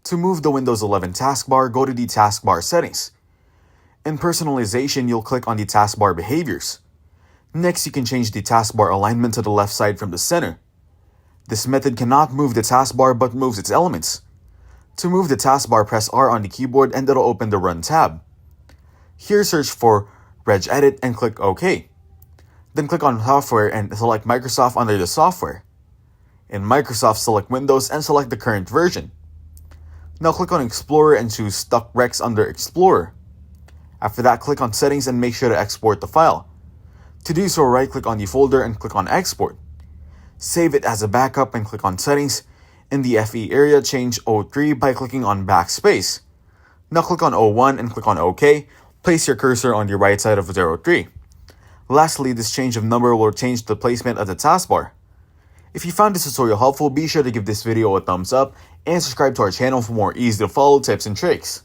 To move the Windows 11 taskbar, go to the taskbar settings. In personalization, you'll click on the taskbar behaviors. Next, you can change the taskbar alignment to the left side from the center. This method cannot move the taskbar but moves its elements. To move the taskbar, press R on the keyboard and it'll open the Run tab. Here, search for regedit and click OK. Then click on Software and select Microsoft under the Software. In Microsoft, select Windows and select the current version. Now click on Explorer and choose Stock Recs under Explorer. After that, click on Settings and make sure to export the file. To do so, right-click on the folder and click on Export. Save it as a backup and click on Settings. In the FE area, change 03 by clicking on Backspace. Now click on 01 and click on OK. Place your cursor on the right side of 03. Lastly, this change of number will change the placement of the taskbar. If you found this tutorial helpful, be sure to give this video a thumbs up and subscribe to our channel for more easy to follow tips and tricks.